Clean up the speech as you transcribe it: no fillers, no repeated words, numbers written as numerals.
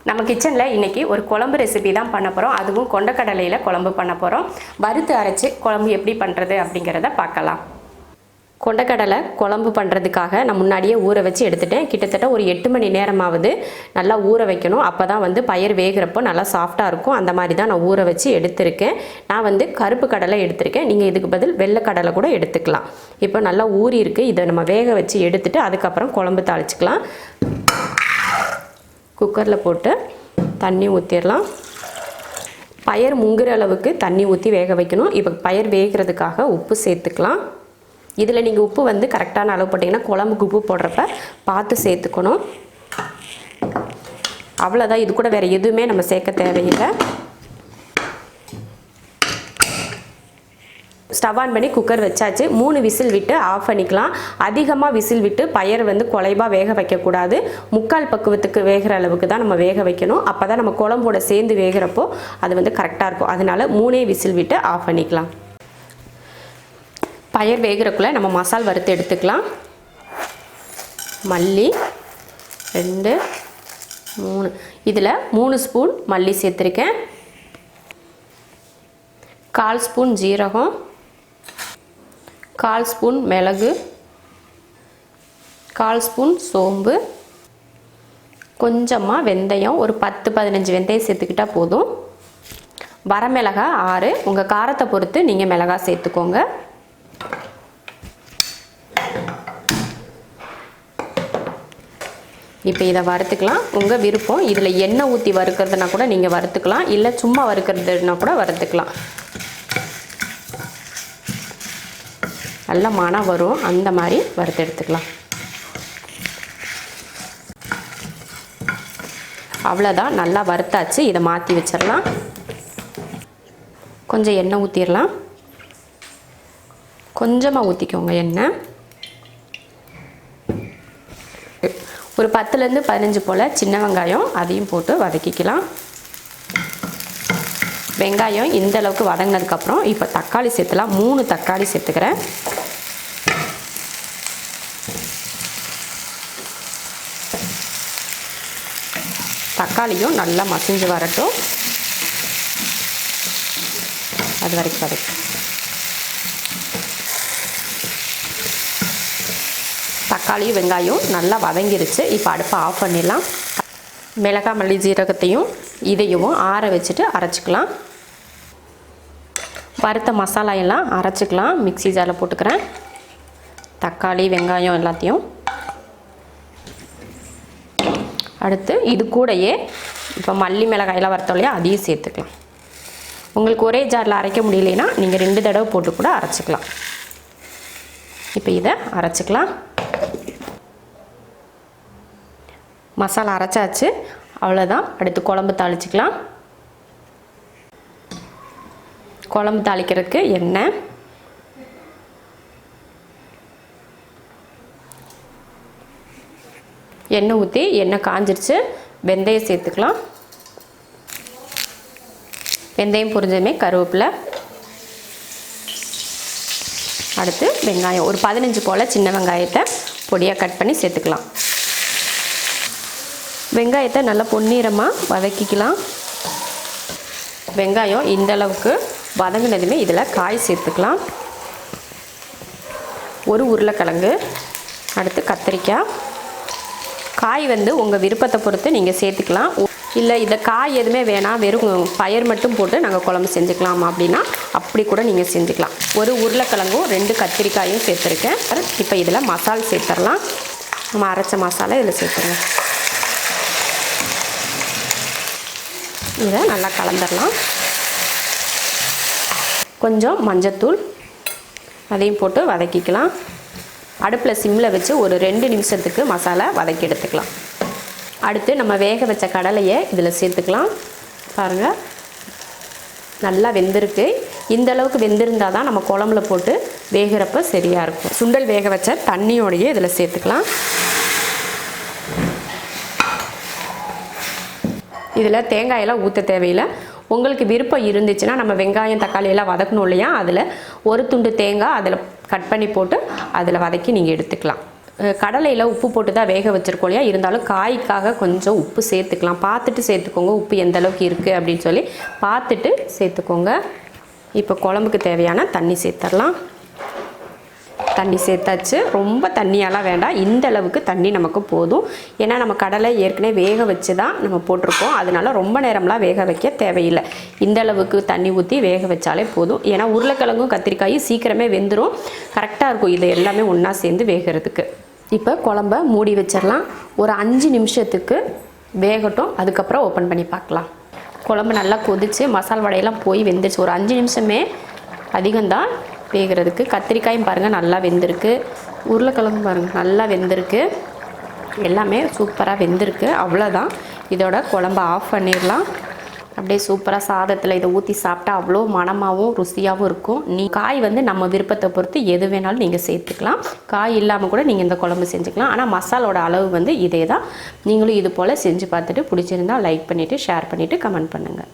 நம்ம கிச்சனில் இன்றைக்கி ஒரு குழம்பு ரெசிபி தான் பண்ண போகிறோம். அதுவும் கொண்டக்கடலையில் குழம்பு பண்ண போகிறோம். வறுத்து அரைச்சி குழம்பு எப்படி பண்ணுறது அப்படிங்கிறத பார்க்கலாம். கொண்டக்கடலை குழம்பு பண்ணுறதுக்காக நான் முன்னாடியே ஊற வச்சு எடுத்துட்டேன். கிட்டத்தட்ட ஒரு 8 மணி நேரமாவது நல்லா ஊற வைக்கணும். அப்போ தான் பயிர் வேகிறப்போ நல்லா சாஃப்டாக இருக்கும். அந்த மாதிரி தான் நான் ஊற வச்சு எடுத்திருக்கேன். நான் கருப்பு கடலை எடுத்திருக்கேன். நீங்கள் இதுக்கு பதில் வெள்ளை கடலை கூட எடுத்துக்கலாம். இப்போ நல்லா ஊறி இருக்குது. இதை நம்ம வேக வச்சு எடுத்துட்டு அதுக்கப்புறம் குழம்பு தாளிச்சிக்கலாம். குக்கரில் போட்டு தண்ணி ஊற்றிடலாம். பயிர் முங்குற அளவுக்கு தண்ணி ஊற்றி வேக வைக்கணும். இப்போ பயிர் வேகிறதுக்காக உப்பு சேர்த்துக்கலாம். இதில் நீங்கள் உப்பு கரெக்டான அளவு போட்டிங்கன்னா குழம்புக்கு உப்பு போடுறப்ப பார்த்து சேர்த்துக்கணும். அவ்வளோதான். இது கூட வேறு எதுவுமே நம்ம சேர்க்க தேவையில்லை. ஸ்டவ் ஆன் பண்ணி குக்கர் வச்சாச்சு. 3 விசில் விட்டு ஆஃப் பண்ணிக்கலாம். அதிகமாக விசில் விட்டு பயிர் குலைவாக வேக வைக்கக்கூடாது. முக்கால் பக்குவத்துக்கு வேகிற அளவுக்கு தான் நம்ம வேக வைக்கணும். அப்போ தான் நம்ம குழம்போட சேர்ந்து வேகிறப்போ அது கரெக்டாக இருக்கும். அதனால் 3 விசில் விட்டு ஆஃப் பண்ணிக்கலாம். பயிர் வேகிறக்குள்ளே நம்ம மசால் வறுத்து எடுத்துக்கலாம். மல்லி 2 3 இதில் 3 ஸ்பூன் மல்லி சேர்த்துருக்கேன். 1/4 ஸ்பூன் ஜீரகம், 1/4 ஸ்பூன் மிளகு, 1/4 ஸ்பூன் சோம்பு, கொஞ்சமாக வெந்தயம், ஒரு 10-15 வெந்தயம் சேர்த்துக்கிட்டால் போதும். வரமிளகா 6, உங்கள் காரத்தை பொறுத்து நீங்கள் மிளகாய் சேர்த்துக்கோங்க. இப்போ இதை வறுத்துக்கலாம். உங்கள் விருப்பம். இதில் எண்ணெய் ஊற்றி வறுக்கிறதுனா கூட நீங்கள் வறுத்துக்கலாம், இல்லை சும்மா வறுக்கிறதுனா கூட வறுத்துக்கலாம். நல்ல மணம் வரும். அந்த மாதிரி வறுத்து எடுத்துக்கலாம். அவ்வளோதான். நல்லா வறுத்தாச்சு. இதை மாற்றி வச்சிடலாம். கொஞ்சம் எண்ணெய் ஊற்றிடலாம். கொஞ்சமாக ஊற்றிக்கோங்க எண்ணெய். ஒரு 10லேருந்து 15 போல் சின்ன வெங்காயம், அதையும் போட்டு வதக்கிக்கலாம். வெங்காயம் இந்த அளவுக்கு வதங்கினதுக்கப்புறம் இப்போ தக்காளி சேர்த்துலாம். 3 தக்காளி சேர்த்துக்கிறேன். தக்காளியும் நல்லா மசிஞ்சு வரட்டும். அது வரைக்கும் வதக்கும். தக்காளியும் வெங்காயம் நல்லா வதங்கிருச்சு. இப்போ அடுப்பை ஆஃப் பண்ணிடலாம். மிளகாய் மல்லி ஜீரகத்தையும் இதையும் ஆற வச்சுட்டு அரைச்சிக்கலாம். வறுத்த மசாலா எல்லாம் அரைச்சிக்கலாம். மிக்ஸி ஜாரில் போட்டுக்கிறேன். தக்காளி வெங்காயம் எல்லாத்தையும் அடுத்து இது கூடயே இப்போ மல்லி மிளகாயெல்லாம் வறுத்தோம் இல்லையா, அதையும் சேர்த்துக்கலாம். உங்களுக்கு ஒரே ஜாரில் அரைக்க முடியலைன்னா நீங்கள் 2 தடவை போட்டு கூட அரைச்சிக்கலாம். இப்போ இதை அரைச்சிக்கலாம். மசாலா அரைச்சாச்சு. அவ்வளோதான். அடுத்து குழம்பு தாளிச்சிக்கலாம். குழம்பு தாளிக்கிறதுக்கு எண்ணெய் ஊற்றி எண்ணெய் காஞ்சிருச்சு. வெந்தயம் சேர்த்துக்கலாம். வெந்தயம் பொரிஞ்சதுமே கருவேப்பிலை, அடுத்து வெங்காயம் ஒரு 15 போல் சின்ன வெங்காயத்தை பொடியாக கட் பண்ணி சேர்த்துக்கலாம். வெங்காயத்தை நல்லா பொன்னிறமாக வதக்கிக்கலாம். வெங்காயம் இந்த அளவுக்கு வதங்கினதுமே இதில் காய் சேர்த்துக்கலாம். ஒரு உருளைக்கிழங்கு, அடுத்து கத்திரிக்காய். காய் உங்கள் விருப்பத்தை பொறுத்து நீங்கள் சேர்த்துக்கலாம். இல்லை இதை காய் எதுவுமே வேணாம், வெறும் பயிர் மட்டும் போட்டு நாங்கள் குழம்பு செஞ்சுக்கலாம் அப்படின்னா அப்படி கூட நீங்கள் செஞ்சுக்கலாம். ஒரு உருளைக்கிழங்கும் 2 கத்திரிக்காயும் சேர்த்துருக்கேன். இப்போ இதில் மசாலா சேர்த்துடலாம். நம்ம அரைச்ச மசாலா இதில் சேர்த்துருங்க. இதை நல்லா கலந்துடலாம். கொஞ்சம் மஞ்சத்தூள் அதையும் போட்டு வதக்கிக்கலாம். அடுப்பில் சிம்மில் வச்சு ஒரு 2 நிமிஷத்துக்கு மசாலா வதக்கி எடுத்துக்கலாம். அடுத்து நம்ம வேக வச்ச கடலையை இதில் சேர்த்துக்கலாம். பாருங்கள், நல்லா வெந்திருக்கு. இந்த அளவுக்கு வெந்திருந்தால் தான் நம்ம குழம்புல போட்டு வேகிறப்ப சரியாக இருக்கும். சுண்டல் வேக வச்ச தண்ணியோடையே இதில் சேர்த்துக்கலாம். இதில் தேங்காயெல்லாம் ஊற்ற தேவையில்லை. உங்களுக்கு விருப்பம் இருந்துச்சுன்னா நம்ம வெங்காயம் தக்காளி எல்லாம் வதக்கணும் இல்லையா, அதில் ஒரு துண்டு தேங்காய் அதில் கட் பண்ணி போட்டு அதில் வதக்கி நீங்கள் எடுத்துக்கலாம். கடலையில் உப்பு போட்டு தான் வேக வச்சுருக்கோம் இல்லையா, இருந்தாலும் காய்க்காக கொஞ்சம் உப்பு சேர்த்துக்கலாம். பார்த்துட்டு சேர்த்துக்கோங்க உப்பு எந்த அளவுக்கு இருக்குது அப்படின்னு சொல்லி பார்த்துட்டு சேர்த்துக்கோங்க. இப்போ குழம்புக்கு தேவையான தண்ணி சேர்த்துடலாம். தண்ணி சேர்த்தாச்சு. ரொம்ப தண்ணியெல்லாம் வேண்டாம், இந்த அளவுக்கு தண்ணி நமக்கு போதும். ஏன்னா நம்ம கடலை ஏற்கனவே வேக வச்சு தான் நம்ம போட்டிருக்கோம், அதனால ரொம்ப நேரம்லாம் வேக வைக்க தேவையில்லை. இந்த அளவுக்கு தண்ணி ஊற்றி வேக வச்சாலே போதும். ஏன்னா உருளைக்கிழங்கும் கத்திரிக்காயும் சீக்கிரமே வெந்துடும், கரெக்டாக இருக்கும் இது எல்லாமே ஒன்றா சேர்ந்து வேகிறதுக்கு. இப்போ குழம்ப மூடி வச்சிடலாம். ஒரு 5 நிமிஷத்துக்கு வேகட்டும், அதுக்கப்புறம் ஓப்பன் பண்ணி பார்க்கலாம். குழம்பு நல்லா கொதித்து மசால் வடையெல்லாம் போய் வெந்துருச்சு. ஒரு 5 நிமிஷமே அதிகம்தான் வேகிறதுக்கு. கத்திரிக்காயும் பாருங்கள் நல்லா வெந்திருக்கு, உருளைக்கிழங்கும் பாருங்கள் நல்லா வெந்திருக்கு, எல்லாமே சூப்பராக வெந்திருக்கு. அவ்வளோதான், இதோட குழம்பு ஆஃப் பண்ணிடலாம். அப்படியே சூப்பராக சாதத்தில் இதை ஊற்றி சாப்பிட்டா அவ்வளோ மணமாகவும் ருசியாகவும் இருக்கும். காய் வந்து நம்ம விருப்பத்தை பொறுத்து எது வேணாலும் நீங்கள் சேர்த்துக்கலாம். காய் இல்லாமல் கூட நீங்கள் இந்த குழம்பு செஞ்சுக்கலாம். ஆனால் மசாலோட அளவு வந்து இதே தான். நீங்களும் இது போல் செஞ்சு பார்த்துட்டு பிடிச்சிருந்தால் லைக் பண்ணிவிட்டு ஷேர் பண்ணிவிட்டு கமெண்ட் பண்ணுங்கள்.